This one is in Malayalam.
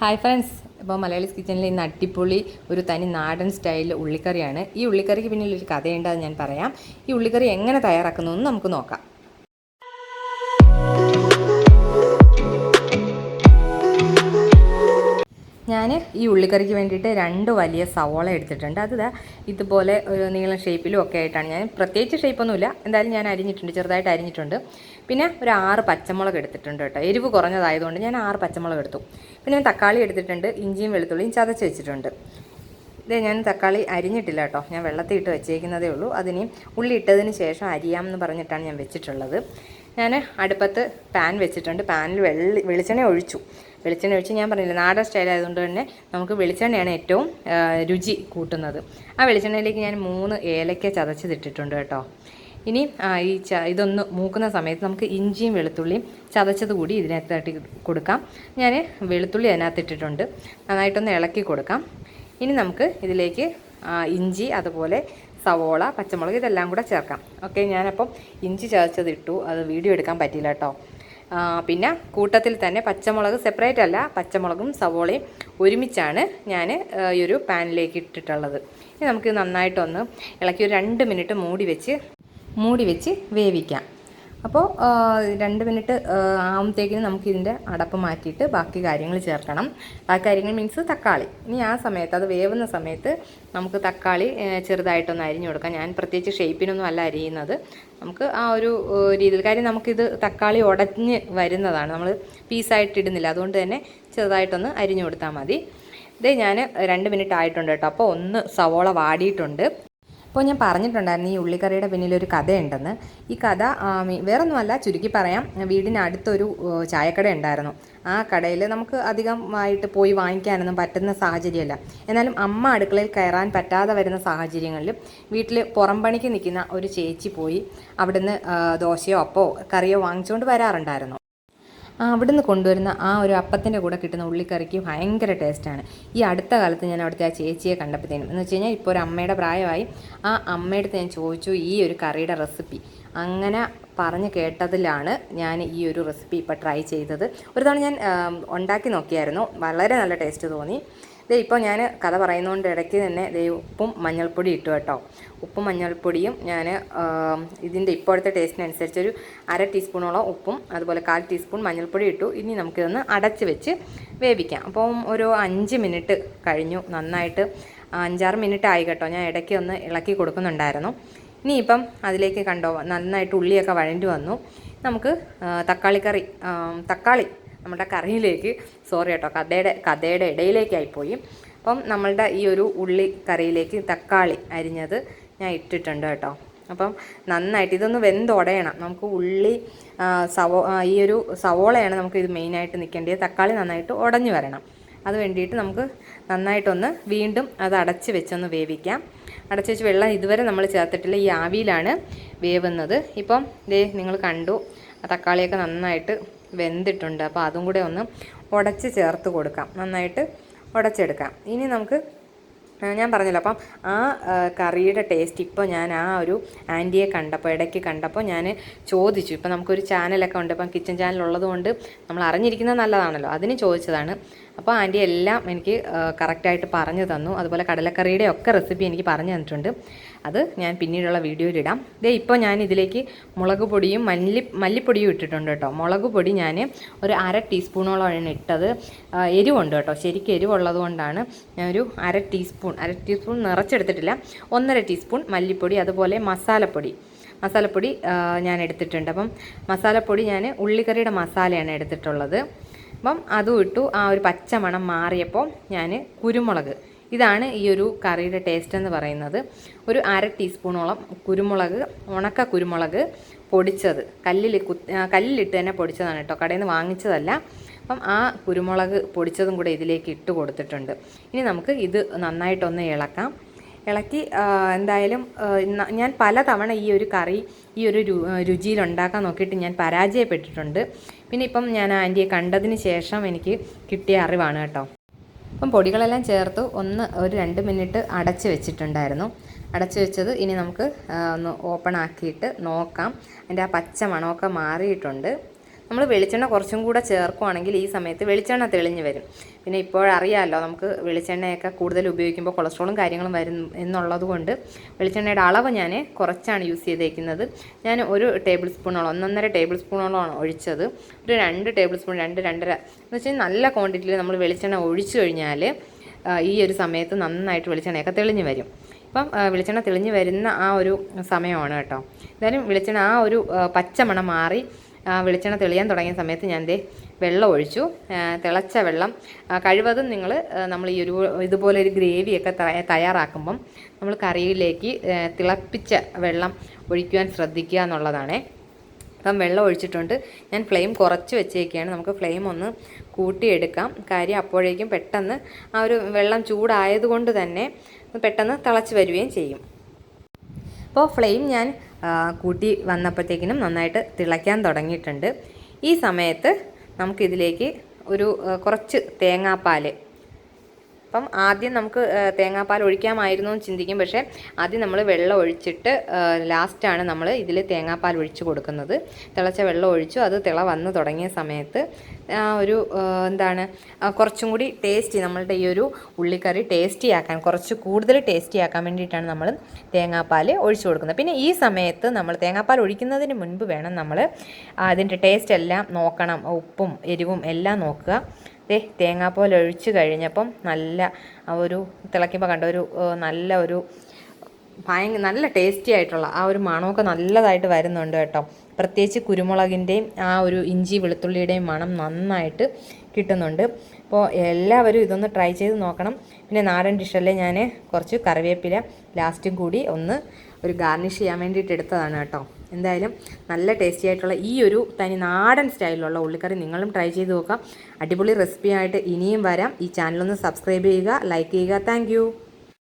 ഹായ് ഫ്രണ്ട്സ്, ഇപ്പോൾ മലയാളീസ് കിച്ചണിൽ ഇന്ന് അടിപൊളി ഒരു തനി നാടൻ സ്റ്റൈൽ ഉള്ളിക്കറിയാണ്. ഈ ഉള്ളിക്കറിക്ക് പിന്നിലൊരു കഥയുണ്ട്, അത് ഞാൻ പറയാം. ഈ ഉള്ളിക്കറി എങ്ങനെ തയ്യാറാക്കുന്നു എന്ന് നമുക്ക് നോക്കാം. ഞാൻ ഈ ഉള്ളിക്കറിക്ക് വേണ്ടിയിട്ട് 2 വലിയ സവോള എടുത്തിട്ടുണ്ട്. അത് ഇതുപോലെ ഒരു നീളം ഷേപ്പിലും ഒക്കെ ആയിട്ടാണ്. ഞാൻ പ്രത്യേകിച്ച് ഷേപ്പൊന്നുമില്ല, എന്തായാലും ഞാൻ അരിഞ്ഞിട്ടുണ്ട്, ചെറുതായിട്ട് അരിഞ്ഞിട്ടുണ്ട്. പിന്നെ ഒരു 6 പച്ചമുളക് എടുത്തിട്ടുണ്ട് കേട്ടോ. എരിവ് കുറഞ്ഞതായതുകൊണ്ട് ഞാൻ 6 പച്ചമുളക് എടുത്തു. പിന്നെ തക്കാളി എടുത്തിട്ടുണ്ട്, ഇഞ്ചിയും വെളുത്തുള്ളിയും ചതച്ച് വെച്ചിട്ടുണ്ട്. ഞാൻ തക്കാളി അരിഞ്ഞിട്ടില്ല കേട്ടോ, ഞാൻ വെള്ളത്തിൽ ഇട്ട് വെച്ചേക്കുന്നതേ ഉള്ളൂ. അതിന് ഉള്ളി ഇട്ടതിന് ശേഷം അരിയാമെന്ന് പറഞ്ഞിട്ടാണ് ഞാൻ വെച്ചിട്ടുള്ളത്. ഞാൻ അടുപ്പത്ത് പാൻ വെച്ചിട്ടുണ്ട്. പാനിൽ വെളിച്ചെണ്ണ ഒഴിച്ചു. ഞാൻ പറഞ്ഞില്ല, നാടൻ സ്റ്റൈൽ ആയതുകൊണ്ട് തന്നെ നമുക്ക് വെളിച്ചെണ്ണയാണ് ഏറ്റവും രുചി കൂട്ടുന്നത്. ആ വെളിച്ചെണ്ണയിലേക്ക് ഞാൻ 3 ഏലക്ക ചതച്ചതിട്ടിട്ടുണ്ട് കേട്ടോ. ഇനി ഇതൊന്ന് മൂക്കുന്ന സമയത്ത് നമുക്ക് ഇഞ്ചിയും വെളുത്തുള്ളിയും ചതച്ചത് കൂടി ഇതിനകത്ത് തട്ടി കൊടുക്കാം. ഞാൻ വെളുത്തുള്ളി അതിനകത്ത് ഇട്ടിട്ടുണ്ട്, നന്നായിട്ടൊന്ന് ഇളക്കി കൊടുക്കാം. ഇനി നമുക്ക് ഇതിലേക്ക് ഇഞ്ചി, അതുപോലെ സവോള, പച്ചമുളക് ഇതെല്ലാം കൂടെ ചേർക്കാം. ഓക്കെ, ഞാനപ്പം ഇഞ്ചി ചതച്ചതിട്ടു, അത് വീഡിയോ എടുക്കാൻ പറ്റിയില്ല കേട്ടോ. പിന്നെ കൂട്ടത്തിൽ തന്നെ പച്ചമുളക് സെപ്പറേറ്റ് അല്ല, പച്ചമുളകും സവോളയും ഒരുമിച്ചാണ് ഞാൻ ഈ ഒരു പാനിലേക്ക് ഇട്ടിട്ടുള്ളത്. ഇനി നമുക്ക് നന്നായിട്ടൊന്ന് ഇളക്കി ഒരു 2 മിനിറ്റ് മൂടി വെച്ച് വേവിക്കാം. അപ്പോൾ 2 മിനിറ്റ് ആകുമ്പോഴത്തേക്കിനും നമുക്ക് ഇതിൻ്റെ അടപ്പ് മാറ്റിയിട്ട് ബാക്കി കാര്യങ്ങൾ ചേർക്കണം. ബാക്കി കാര്യങ്ങൾ മീൻസ് തക്കാളി. ഇനി ആ സമയത്ത്, അത് വേവുന്ന സമയത്ത് നമുക്ക് തക്കാളി ചെറുതായിട്ടൊന്ന് അരിഞ്ഞു കൊടുക്കാം. ഞാൻ പ്രത്യേകിച്ച് ഷേപ്പിനൊന്നും അല്ല അരിയുന്നത്, നമുക്ക് ആ ഒരു രീതിയിൽ. കാര്യം നമുക്കിത് തക്കാളി ഉടഞ്ഞ് വരുന്നതാണ്, നമ്മൾ പീസായിട്ട് ഇടുന്നില്ല, അതുകൊണ്ട് തന്നെ ചെറുതായിട്ടൊന്ന് അരിഞ്ഞു കൊടുത്താൽ മതി. ഞാൻ 2 മിനിറ്റ് ആയിട്ടുണ്ട് കേട്ടോ. അപ്പോൾ ഒന്ന് സവോള വാടിയിട്ടുണ്ട്. അപ്പോൾ ഞാൻ പറഞ്ഞിട്ടുണ്ടായിരുന്നു ഈ ഉള്ളിക്കറിയുടെ പിന്നിലൊരു കഥയുണ്ടെന്ന്. ഈ കഥ വേറൊന്നുമല്ല, ചുരുക്കി പറയാം, വീടിനടുത്തൊരു ചായക്കട ഉണ്ടായിരുന്നു. ആ കടയിൽ നമുക്ക് അധികമായിട്ട് പോയി വാങ്ങിക്കാനൊന്നും പറ്റുന്ന സാഹചര്യമല്ല. എന്നാലും അമ്മ അടുക്കളയിൽ കയറാൻ പറ്റാതെ വരുന്ന സാഹചര്യങ്ങളിൽ വീട്ടിൽ പുറം പണിക്ക് നിൽക്കുന്ന ഒരു ചേച്ചി പോയി അവിടുന്ന് ദോശയോ അപ്പോ കറിയോ വാങ്ങിച്ചുകൊണ്ട് വരാറുണ്ടായിരുന്നു. അവിടുന്ന് കൊണ്ടുവരുന്ന ആ ഒരു അപ്പത്തിൻ്റെ കൂടെ കിട്ടുന്ന ഉള്ളിക്കറിക്ക് ഭയങ്കര ടേസ്റ്റാണ്. ഈ അടുത്ത കാലത്ത് ഞാൻ അവിടുത്തെ ആ ചേച്ചിയെ കണ്ടപ്പോഴത്തേനും, എന്ന് വെച്ച് കഴിഞ്ഞാൽ ഇപ്പോൾ ഒരു അമ്മയുടെ പ്രായമായി, ആ അമ്മയുടെ അടുത്ത് ഞാൻ ചോദിച്ചു ഈ ഒരു കറിയുടെ റെസിപ്പി. അങ്ങനെ പറഞ്ഞ് കേട്ടതിലാണ് ഞാൻ ഈ ഒരു റെസിപ്പി ഇപ്പോൾ ട്രൈ ചെയ്തത്. ഒരു തവണ ഞാൻ ഉണ്ടാക്കി നോക്കിയായിരുന്നു, വളരെ നല്ല ടേസ്റ്റ് തോന്നി. ഇപ്പോൾ ഞാൻ കഥ പറയുന്നതുകൊണ്ട് ഇടയ്ക്ക് തന്നെ ഉപ്പും മഞ്ഞൾപ്പൊടി ഇട്ടു കേട്ടോ. ഉപ്പും മഞ്ഞൾപ്പൊടിയും ഞാൻ ഇതിൻ്റെ ഇപ്പോഴത്തെ ടേസ്റ്റിനനുസരിച്ച് ഒരു 1/2 ടീസ്പൂണോളം ഉപ്പും അതുപോലെ 1/4 ടീസ്പൂൺ മഞ്ഞൾപ്പൊടി ഇട്ടു. ഇനി നമുക്കിതൊന്ന് അടച്ച് വെച്ച് വേവിക്കാം. അപ്പം ഒരു 5 മിനിറ്റ് കഴിഞ്ഞു, നന്നായിട്ട് 5-6 മിനിറ്റ് ആയി കേട്ടോ. ഞാൻ ഇടയ്ക്ക് ഒന്ന് ഇളക്കി കൊടുക്കുന്നുണ്ടായിരുന്നു. ഇനിയിപ്പം അതിലേക്ക് കണ്ടോ, നന്നായിട്ട് ഉള്ളിയൊക്കെ വഴണ്ടി വന്നു. നമുക്ക് തക്കാളി നമ്മുടെ കറിയിലേക്ക്, സോറി കേട്ടോ, കഥയുടെ ഇടയിലേക്കായിപ്പോയി. അപ്പം നമ്മളുടെ ഈ ഒരു ഉള്ളി കറിയിലേക്ക് തക്കാളി അരിഞ്ഞത് ഞാൻ ഇട്ടിട്ടുണ്ട് കേട്ടോ. അപ്പം നന്നായിട്ട് ഇതൊന്ന് വെന്തുടയണം. നമുക്ക് ഉള്ളി ഈ ഒരു സവോളയാണ് നമുക്ക് ഇത് മെയിനായിട്ട് നിൽക്കേണ്ടത്. തക്കാളി നന്നായിട്ട് ഉടഞ്ഞു വരണം. അത് വേണ്ടിയിട്ട് നമുക്ക് നന്നായിട്ടൊന്ന് വീണ്ടും അത് അടച്ച് വെച്ചൊന്ന് വേവിക്കാം. അടച്ച് വെച്ച് വെള്ളം ഇതുവരെ നമ്മൾ ചേർത്തിട്ടില്ല, ഈ ആവിയിലാണ് വേവുന്നത്. ഇപ്പം നിങ്ങൾ കണ്ടു, തക്കാളിയൊക്കെ നന്നായിട്ട് വെന്തിട്ടുണ്ട്. അപ്പോൾ അതും കൂടെ ഒന്ന് ഉടച്ച് ചേർത്ത് കൊടുക്കാം, നന്നായിട്ട് ഉടച്ചെടുക്കാം. ഇനി നമുക്ക്, ഞാൻ പറഞ്ഞല്ലോ, അപ്പം ആ കറിയുടെ ടേസ്റ്റ് ഇപ്പോൾ ഞാൻ ആ ഒരു ആൻറ്റിയെ ഇടയ്ക്ക് കണ്ടപ്പോൾ ഞാൻ ചോദിച്ചു. ഇപ്പം നമുക്കൊരു ചാനലൊക്കെ ഉണ്ട്, ഇപ്പം കിച്ചൺ ചാനലുള്ളത് കൊണ്ട് നമ്മൾ അറിഞ്ഞിരിക്കുന്നത് നല്ലതാണല്ലോ, അതിന് ചോദിച്ചതാണ്. അപ്പോൾ ആൻറ്റി എല്ലാം എനിക്ക് കറക്റ്റായിട്ട് പറഞ്ഞു തന്നു. അതുപോലെ കടലക്കറിയുടെ ഒക്കെ റെസിപ്പി എനിക്ക് പറഞ്ഞു തന്നിട്ടുണ്ട്. അത് ഞാൻ പിന്നീടുള്ള വീഡിയോയിലിടാം. ഇപ്പോൾ ഞാൻ ഇതിലേക്ക് മുളക് പൊടിയും മല്ലിപ്പൊടിയും ഇട്ടിട്ടുണ്ട് കേട്ടോ. മുളക് പൊടി ഞാൻ ഒരു 1/2 ടീസ്പൂണോളമാണ് ഇട്ടത്. എരിവുണ്ട് കേട്ടോ, ശരിക്കും എരിവുള്ളത് കൊണ്ടാണ് ഞാനൊരു 1/2 ടീസ്പൂൺ നിറച്ചെടുത്തിട്ടില്ല. 1/2 ടീസ്പൂൺ മല്ലിപ്പൊടി, അതുപോലെ മസാലപ്പൊടി ഞാൻ എടുത്തിട്ടുണ്ട്. അപ്പം മസാലപ്പൊടി ഞാൻ ഉള്ളിക്കറിയുടെ മസാലയാണ് എടുത്തിട്ടുള്ളത്. അപ്പം അതും ഇട്ടു. ആ ഒരു പച്ച മണം മാറിയപ്പോൾ ഞാൻ കുരുമുളക്, ഇതാണ് ഈ ഒരു കറിയുടെ ടേസ്റ്റ് എന്ന് പറയുന്നത്. ഒരു 1/2 ടീസ്പൂണോളം ഉണക്ക കുരുമുളക് പൊടിച്ചത്, കല്ലിലിട്ട് തന്നെ പൊടിച്ചതാണ് കേട്ടോ, കടയിൽ നിന്ന് വാങ്ങിച്ചതല്ല. അപ്പം ആ കുരുമുളക് പൊടിച്ചതും കൂടെ ഇതിലേക്ക് ഇട്ട് കൊടുത്തിട്ടുണ്ട്. ഇനി നമുക്ക് ഇത് നന്നായിട്ടൊന്ന് ഇളക്കി എന്തായാലും ഞാൻ പലതവണ ഈ ഒരു കറി ഈ ഒരു രുചിയിൽ ഉണ്ടാക്കാൻ നോക്കിയിട്ട് ഞാൻ പരാജയപ്പെട്ടിട്ടുണ്ട്. പിന്നെ ഇപ്പം ഞാൻ ആൻറ്റിയെ കണ്ടതിന് ശേഷം എനിക്ക് കിട്ടിയ അറിവാണ് കേട്ടോ. അപ്പം പൊടികളെല്ലാം ചേർത്ത് ഒരു 2 മിനിറ്റ് അടച്ച് വെച്ചിട്ടുണ്ടായിരുന്നു. അടച്ച് വെച്ചത് ഇനി നമുക്ക് ഒന്ന് ഓപ്പൺ ആക്കിയിട്ട് നോക്കാം. അതിൻ്റെ ആ പച്ച മണമൊക്കെ മാറിയിട്ടുണ്ട്. നമ്മൾ വെളിച്ചെണ്ണ കുറച്ചും കൂടെ ചേർക്കുവാണെങ്കിൽ ഈ സമയത്ത് വെളിച്ചെണ്ണ തെളിഞ്ഞ് വരും. പിന്നെ ഇപ്പോഴറിയാമല്ലോ നമുക്ക് വെളിച്ചെണ്ണയൊക്കെ കൂടുതൽ ഉപയോഗിക്കുമ്പോൾ കൊളസ്ട്രോളും കാര്യങ്ങളും വരും എന്നുള്ളത് കൊണ്ട് വെളിച്ചെണ്ണയുടെ അളവ് ഞാൻ കുറച്ചാണ് യൂസ് ചെയ്തേക്കുന്നത്. ഞാൻ 1 ടേബിൾ സ്പൂണോളം 1.5 ടേബിൾ സ്പൂണോളമാണ് ഒഴിച്ചത്. ഒരു 2 ടേബിൾ സ്പൂൺ 2-2.5 എന്ന് വെച്ചാൽ നല്ല ക്വാണ്ടിറ്റിയിൽ നമ്മൾ വെളിച്ചെണ്ണ ഒഴിച്ചു കഴിഞ്ഞാൽ ഈ ഒരു സമയത്ത് നന്നായിട്ട് വെളിച്ചെണ്ണയൊക്കെ തെളിഞ്ഞ് വരും. അപ്പം വെളിച്ചെണ്ണ തെളിഞ്ഞ് വരുന്ന ആ ഒരു സമയമാണ് കേട്ടോ. എന്തായാലും വെളിച്ചെണ്ണ ആ ഒരു പച്ചമണം മാറി വെളിച്ചെണ്ണ തെളിയാൻ തുടങ്ങിയ സമയത്ത് ഞാൻ വെള്ളം ഒഴിച്ചു. തിളച്ച വെള്ളം കഴിവതും നമ്മൾ ഈ ഇതുപോലെ ഒരു ഗ്രേവിയൊക്കെ തയ്യാറാക്കുമ്പം നമ്മൾ കറിയിലേക്ക് തിളപ്പിച്ച വെള്ളം ഒഴിക്കുവാൻ ശ്രദ്ധിക്കുക എന്നുള്ളതാണേ. അപ്പം വെള്ളം ഒഴിച്ചിട്ടുണ്ട്. ഞാൻ ഫ്ലെയിം കുറച്ച് വെച്ചേക്കുകയാണ്. നമുക്ക് ഫ്ലെയിം ഒന്ന് കൂട്ടിയെടുക്കാം. കാര്യം അപ്പോഴേക്കും പെട്ടെന്ന് ആ ഒരു വെള്ളം ചൂടായതുകൊണ്ട് തന്നെ പെട്ടെന്ന് തിളച്ച് വരികയും ചെയ്യും. അപ്പോൾ ഫ്ലെയിം ഞാൻ കൂട്ടി വന്നപ്പോഴത്തേക്കിനും നന്നായിട്ട് തിളയ്ക്കാൻ തുടങ്ങിയിട്ടുണ്ട്. ഈ സമയത്ത് നമുക്കിതിലേക്ക് കുറച്ച് തേങ്ങാപ്പാൽ, അപ്പം ആദ്യം നമുക്ക് തേങ്ങാപ്പാൽ ഒഴിക്കാമായിരുന്നു എന്ന് ചിന്തിക്കും. പക്ഷേ ആദ്യം നമ്മൾ വെള്ളം ഒഴിച്ചിട്ട് ലാസ്റ്റാണ് നമ്മൾ ഇതിൽ തേങ്ങാപ്പാൽ ഒഴിച്ച് കൊടുക്കുന്നത്. തിളച്ച വെള്ളം ഒഴിച്ചു. അത് തിള വന്ന് തുടങ്ങിയ സമയത്ത് കുറച്ചും കൂടി ടേസ്റ്റി, നമ്മളുടെ ഈ ഒരു ഉള്ളിക്കറി ടേസ്റ്റി ആക്കാൻ, കുറച്ച് കൂടുതൽ ടേസ്റ്റി ആക്കാൻ വേണ്ടിയിട്ടാണ് നമ്മൾ തേങ്ങാപ്പാൽ ഒഴിച്ചു കൊടുക്കുന്നത്. പിന്നെ ഈ സമയത്ത് നമ്മൾ തേങ്ങാപ്പാൽ ഒഴിക്കുന്നതിന് മുൻപ് വേണം നമ്മൾ അതിൻ്റെ ടേസ്റ്റ് എല്ലാം നോക്കണം. ഉപ്പും എരിവും എല്ലാം നോക്കുക. തേങ്ങാപ്പാൽ ഒഴിച്ച് കഴിഞ്ഞപ്പം നല്ല തിളയ്ക്കുമ്പോൾ കണ്ട നല്ല ടേസ്റ്റി ആയിട്ടുള്ള ആ ഒരു മണമൊക്കെ നല്ലതായിട്ട് വരുന്നുണ്ട് കേട്ടോ. പ്രത്യേകിച്ച് കുരുമുളകിൻ്റെയും ആ ഒരു ഇഞ്ചി വെളുത്തുള്ളിയുടെയും മണം നന്നായിട്ട് കിട്ടുന്നുണ്ട്. അപ്പോൾ എല്ലാവരും ഇതൊന്ന് ട്രൈ ചെയ്ത് നോക്കണം. പിന്നെ നാടൻ ഡിഷല്ലേ, ഞാൻ കുറച്ച് കറിവേപ്പില ലാസ്റ്റും കൂടി ഒരു ഗാർണിഷ് ചെയ്യാൻ വേണ്ടിയിട്ട് എടുത്തതാണ് കേട്ടോ. എന്തായാലും നല്ല ടേസ്റ്റി ആയിട്ടുള്ള ഈ ഒരു തനി നാടൻ സ്റ്റൈലിലുള്ള ഉള്ളിക്കറി നിങ്ങളും ട്രൈ ചെയ്ത് നോക്കാം. അടിപൊളി റെസിപ്പിയായിട്ട് ഇനിയും വരാം. ഈ ചാനലൊന്ന് സബ്സ്ക്രൈബ് ചെയ്യുക, ലൈക്ക് ചെയ്യുക. താങ്ക്